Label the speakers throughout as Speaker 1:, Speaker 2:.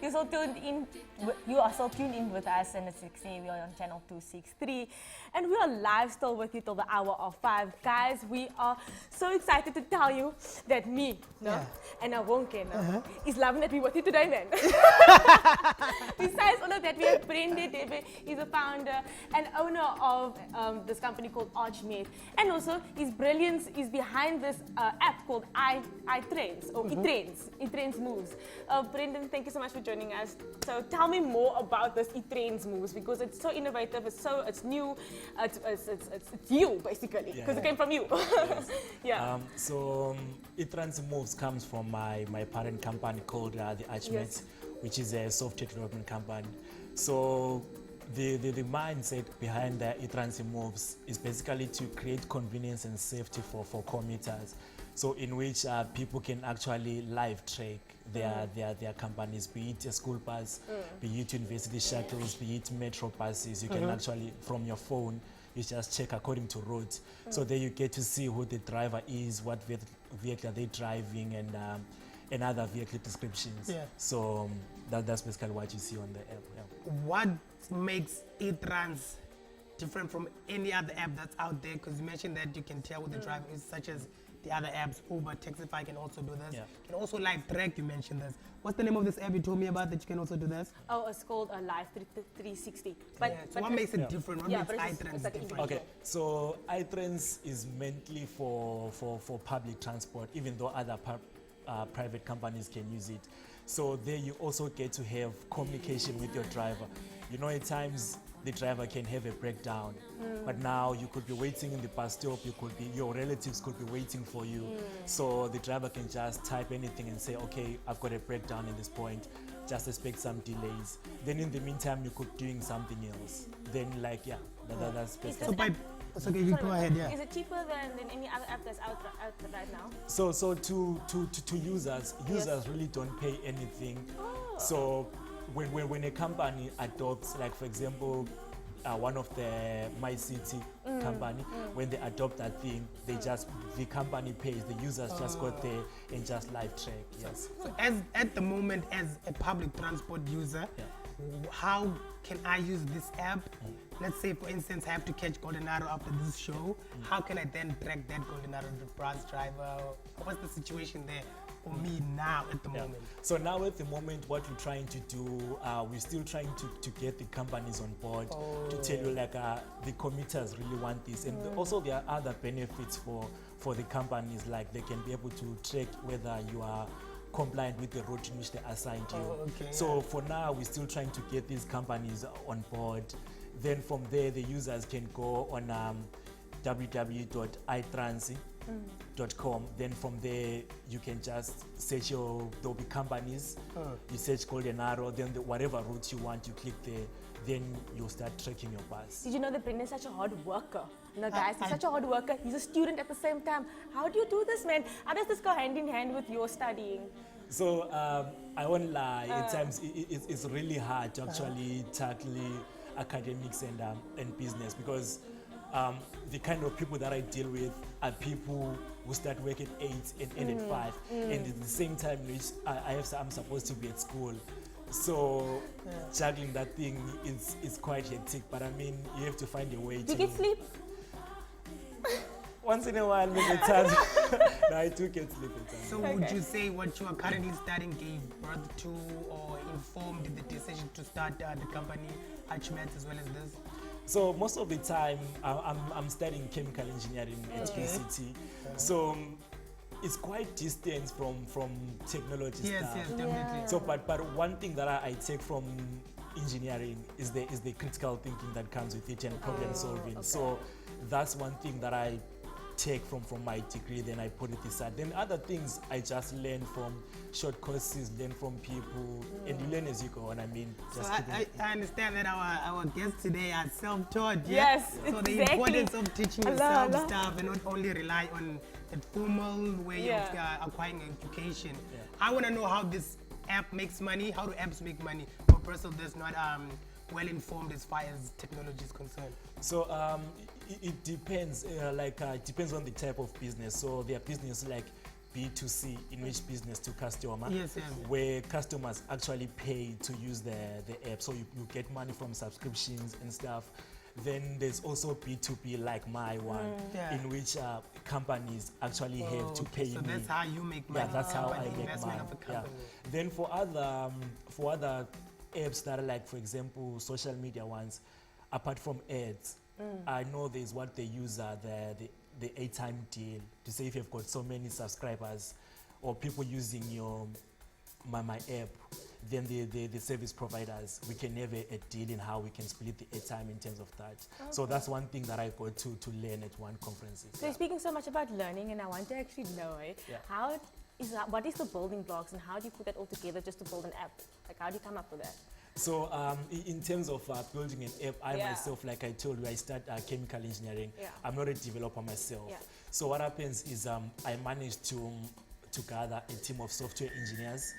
Speaker 1: you're so tuned in. You are so tuned in with us, and it's 16. We are on channel 263, and we are live still with you till the hour of 5, guys. We are so excited to tell you that me, and Awonke, is loving that we're with you today, man. Besides all of that, we have Brendon Dube. He's a founder and owner of this company called iTranz, and also his brilliance is behind this app called iTranz or iTranz moves. Brendon, thank you so much for joining us. So tell me more about this iTranz moves, because it's so innovative, it's new, it's you basically, because it came from you.
Speaker 2: Yes. So iTranz moves comes from my parent company called the iTranz, which is a software development company. So the mindset behind the iTranz moves is basically to create convenience and safety for commuters. So in which people can actually live track their companies, be it a school bus, be it university shuttles, be it metro buses. You can actually, from your phone, you just check according to routes. So there you get to see who the driver is, what vehicle are they driving, and other vehicle descriptions. So that's basically what you see on the app.
Speaker 3: What makes iTranz different from any other app that's out there? Because you mentioned that you can tell who the driver is, such as the other apps. Uber, Taxify can also do this. You can also live track, you mentioned this. What's the name of this app you told me about that you can also do this?
Speaker 1: Oh, it's called Live 360.
Speaker 3: So what makes it different? What makes iTranz different?
Speaker 2: Okay, so iTranz is mainly for public transport, even though other private companies can use it. So there you also get to have communication with your driver. You know, at times the driver can have a breakdown, but now you could be waiting in the bus stop, your relatives could be waiting for you. So the driver can just type anything and say, okay, I've got a breakdown at this point, just expect some delays. Then in the meantime, you could be doing something else. Then that's basically.
Speaker 3: So okay, you go ahead,
Speaker 1: Is it cheaper than any other app that's out right now?
Speaker 2: So to users really don't pay anything. So when a company adopts, like for example, one of the My City company, when they adopt that thing, the company pays, the users just go there and just live track. Yes.
Speaker 3: So at the moment, as a public transport user, how can I use this app? Let's say, for instance, I have to catch Golden Arrow after this show. How can I then track that Golden Arrow, the bus driver? What's the situation there for me now at the moment?
Speaker 2: So now at the moment, what we're trying to do, we're still trying to get the companies on board to tell you like the commuters really want this. And also there are other benefits for the companies, like they can be able to track whether you are compliant with the route in which they assigned you. So for now, we're still trying to get these companies on board. Then from there, the users can go on www.iTranz.com. Then from there, you can just search there'll be companies. You search Golden Arrow, then whatever route you want, you click there. Then you'll start tracking your bus.
Speaker 1: Did you know that Brendon is such a hard worker? No, guys, he's such a hard worker. He's a student at the same time. How do you do this, man? How does this go hand in hand with your studying?
Speaker 2: So I won't lie. At times, it's really hard to actually tackle academics and business, because the kind of people that I deal with are people who start work at 8 and end at 5, and at the same time which I'm supposed to be at school. So juggling that thing is quite hectic, but I mean, you have to find a way to.
Speaker 1: Do you get sleep?
Speaker 2: Once in a while, maybe times. No, I do get sleep at times.
Speaker 3: So would you say what you are currently studying gave birth to or informed the decision to start the company iTranz as well as this?
Speaker 2: So most of the time, I'm studying chemical engineering at UCT. So it's quite distant from technology stuff.
Speaker 3: Yes, definitely.
Speaker 2: So, but one thing that I take from engineering is the critical thinking that comes with it and problem solving. So that's one thing that I take from my degree, then I put it aside. Then other things I just learn from short courses, learn from people, and you learn as you go. And I mean, just
Speaker 3: so I understand that our guests today are self-taught.
Speaker 1: Yes,
Speaker 3: so the importance of teaching yourself stuff and not only rely on the formal way of acquiring education. I want to know how this app makes money. How do apps make money for a person that's not well informed as far as technology is concerned?
Speaker 2: So it depends. It depends on the type of business. So there are business like B2C, in which business to customer,
Speaker 3: Yes, yes.
Speaker 2: where customers actually pay to use the app. So you get money from subscriptions and stuff. Then there's also B2B like my one,
Speaker 3: Yeah.
Speaker 2: in which companies actually have to pay
Speaker 3: So
Speaker 2: me.
Speaker 3: that's how you make money.
Speaker 2: Yeah, that's how
Speaker 3: by
Speaker 2: I
Speaker 3: the
Speaker 2: make
Speaker 3: investment
Speaker 2: money.
Speaker 3: of a
Speaker 2: Yeah.
Speaker 3: company.
Speaker 2: Then for other apps that are like, for example, social media ones, apart from ads, I know there's what they use the airtime deal to say if you've got so many subscribers or people using my app, then the service providers, we can have a deal in how we can split the airtime in terms of that. So that's one thing that I got to learn at one conference.
Speaker 1: So you're speaking so much about learning, and I want to actually know,
Speaker 2: Yeah.
Speaker 1: what is the building blocks, and how do you put that all together just to build an app? Like, how do you come up with that?
Speaker 2: So in terms of building an app, I
Speaker 1: Yeah.
Speaker 2: myself, like I told you, I start chemical engineering.
Speaker 1: Yeah.
Speaker 2: I'm not a developer myself.
Speaker 1: Yeah.
Speaker 2: So what happens is I managed to gather a team of software engineers.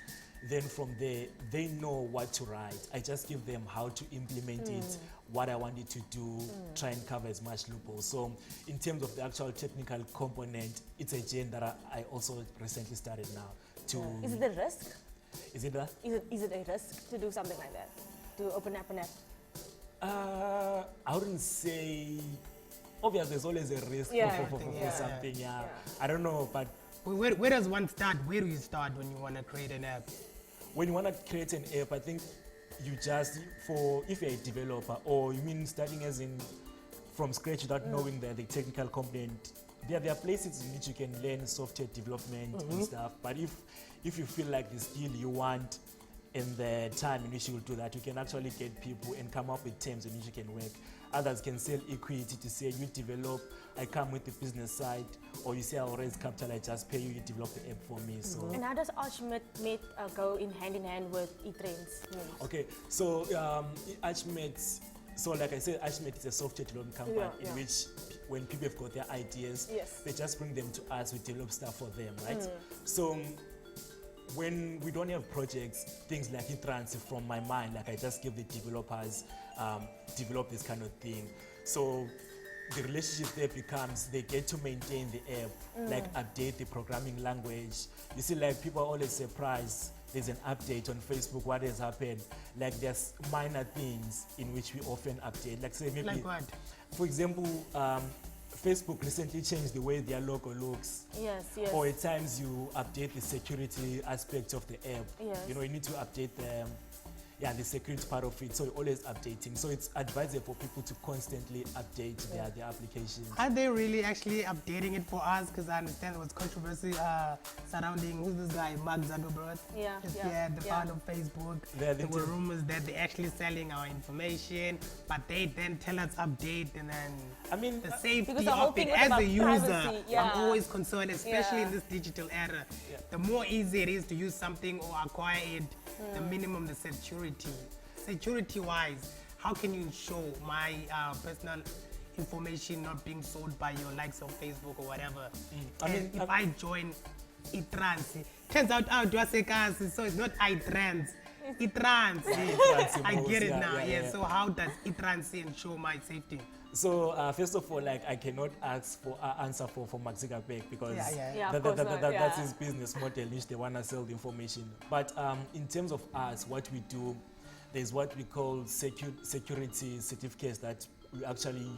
Speaker 2: Then from there, they know what to write. I just give them how to implement it, what I want it to do, try and cover as much loopholes. So in terms of the actual technical component, it's a journey that I also recently started now.
Speaker 1: Is it a risk?
Speaker 2: Is it that?
Speaker 1: Is it a risk to do something like that? To open up an app?
Speaker 2: I wouldn't say. Obviously, there's always a risk
Speaker 1: Yeah.
Speaker 2: for
Speaker 3: Yeah.
Speaker 2: something. Yeah. I don't know, but
Speaker 3: Where does one start? Where do you start when you want to create an app?
Speaker 2: when you want to create an app, I think you just if you're a developer, or you mean starting as in from scratch without knowing the technical component. There are places in which you can learn software development and stuff. But if you feel like the skill you want and the time in which you will do that, you can actually get people and come up with terms in which you can work. Others can sell equity to say you develop, I come with the business side, or you say I'll raise capital, I just pay you, you develop the app for me. So
Speaker 1: And how does Archmate go in hand with iTranz?
Speaker 2: okay, so Archmate, so like I said, Archmate is a software development company
Speaker 1: Yeah.
Speaker 2: in which when people have got their ideas,
Speaker 1: Yes.
Speaker 2: they just bring them to us, we develop stuff for them, right? So when we don't have projects, things like iTranz from my mind, like I just give the developers develop this kind of thing. So the relationship there becomes they get to maintain the app, like update the programming language. You see, like people are always surprised. There's an update on Facebook, what has happened. Like there's minor things in which we often update. Like say maybe,
Speaker 3: Like what?
Speaker 2: for example, Facebook recently changed the way their logo looks.
Speaker 1: Yes.
Speaker 2: Or at times you update the security aspects of the app.
Speaker 1: Yes.
Speaker 2: You know, you need to update the security part of it. So you're always updating. So it's advisable for people to constantly update their applications.
Speaker 3: Are they really actually updating it for us? Because I understand there was controversy surrounding who's this guy, Mark Zuckerberg.
Speaker 1: Yeah,
Speaker 3: The founder of Facebook.
Speaker 2: There
Speaker 3: There were rumors that they're actually selling our information, but they then tell us update, and then
Speaker 2: I mean,
Speaker 3: the safety
Speaker 1: Because the whole
Speaker 3: of
Speaker 1: thing
Speaker 3: it
Speaker 1: was
Speaker 3: as
Speaker 1: about
Speaker 3: a user,
Speaker 1: privacy, yeah.
Speaker 3: I'm always concerned, especially
Speaker 1: Yeah.
Speaker 3: in this digital era. The more easy it is to use something or acquire it, the minimum the security. Security-wise, how can you ensure my personal information not being sold by your likes of Facebook or whatever?
Speaker 2: I mean,
Speaker 3: If I join iTranz, turns out so it's not iTranz. iTranz. I get it now. Yeah. So how does iTranz ensure my safety?
Speaker 2: So first of all, like I cannot ask for answer for Mark Zuckerberg because
Speaker 1: Yeah, of course not,
Speaker 2: that's
Speaker 1: yeah.
Speaker 2: his business model in which they want to sell the information. But in terms of us, what we do, there's what we call security certificates that we actually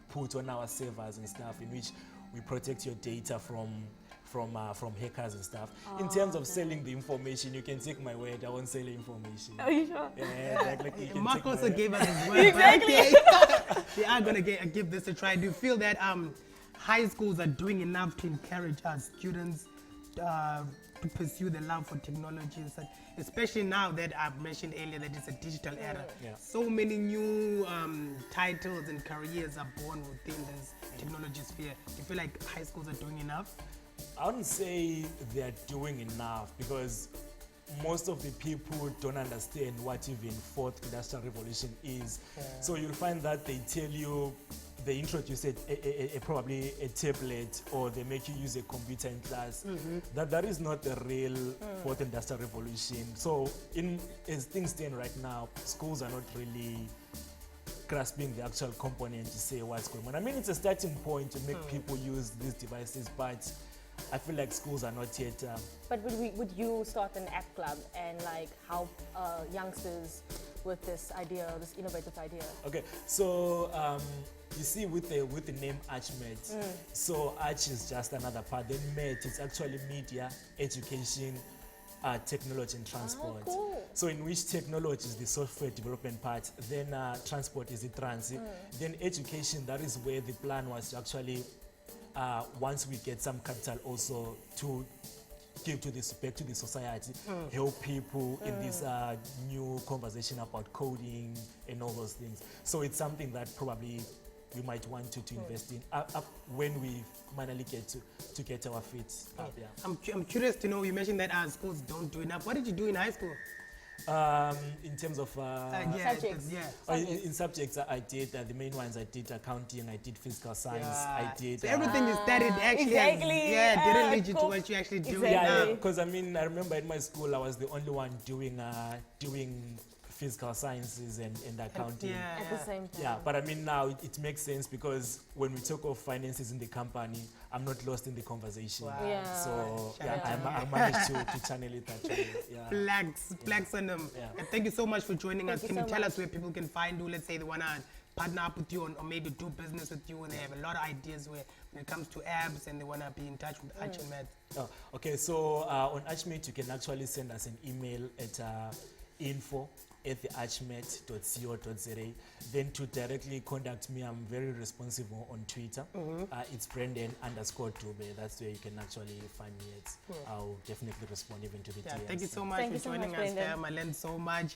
Speaker 2: put on our servers and stuff, in which we protect your data from hackers and stuff. In terms of selling the information, you can take my word, I won't sell the information.
Speaker 1: Are you sure?
Speaker 2: Yeah, like you can
Speaker 3: Mark
Speaker 2: take my
Speaker 3: also
Speaker 2: word.
Speaker 3: gave us his word.
Speaker 1: Exactly.
Speaker 3: We are going to give this a try. Do you feel that high schools are doing enough to encourage our students to pursue the love for technology and such? Especially now that I've mentioned earlier that it's a digital era.
Speaker 2: Yeah.
Speaker 3: So many new titles and careers are born within this technology sphere. Do you feel like high schools are doing enough?
Speaker 2: I wouldn't say they're doing enough because most of the people don't understand what even fourth industrial revolution is. So you'll find that they tell you, they introduce probably a tablet, or they make you use a computer in class. That is not the real fourth industrial revolution. So as things stand right now, schools are not really grasping the actual component to say what's going on. I mean, it's a starting point to make people use these devices, but I feel like schools are not yet.
Speaker 1: But would you start an app club and like help youngsters with this idea, this innovative idea?
Speaker 2: Okay, so you see, with the name ArchMed, so Arch is just another part. Then Med, it's actually media, education, technology, and transport.
Speaker 1: Oh, cool.
Speaker 2: So in which technology is the software development part, then transport is the transit, then education, that is where the plan was to actually, once we get some capital also to give to this back to the society, help people in this new conversation about coding and all those things. So it's something that probably we might want to invest in when we finally get to get our feet up. Yeah.
Speaker 3: I'm curious to know, you mentioned that our schools don't do enough. What did you do in high school?
Speaker 2: In terms of
Speaker 1: Subjects.
Speaker 2: in subjects, I did the main ones. I did accounting, I did physical science, I did
Speaker 3: So everything you studied actually didn't lead you to what you actually do.
Speaker 1: Exactly.
Speaker 2: yeah, because I mean, I remember in my school I was the only one doing physical sciences and accounting.
Speaker 1: At the same time.
Speaker 2: Yeah, but I mean now it makes sense because when we talk of finances in the company, I'm not lost in the conversation.
Speaker 3: Wow.
Speaker 1: Yeah.
Speaker 2: So
Speaker 3: Shout out
Speaker 2: I managed to channel it that way. Yeah.
Speaker 3: Flags on them.
Speaker 2: Yeah.
Speaker 3: And thank you so much for joining us.
Speaker 1: you
Speaker 3: Can you
Speaker 1: so
Speaker 3: tell
Speaker 1: much.
Speaker 3: us where people can find you? Let's say they want to partner up with you or maybe do business with you, and they have a lot of ideas when it comes to apps and they want to be in touch with Arch and Med.
Speaker 2: Oh, okay, so on ArchMate you can actually send us an email at info@thearchmate.co.za. Then to directly contact me, I'm very responsive on Twitter. It's Brendon_Dube. That's where you can actually find me at. I'll definitely respond even to the DMs.
Speaker 3: Thank you so much
Speaker 1: Thank
Speaker 3: for
Speaker 1: you so
Speaker 3: joining
Speaker 1: much,
Speaker 3: us,
Speaker 1: Brendon.
Speaker 3: fam. I learned so much.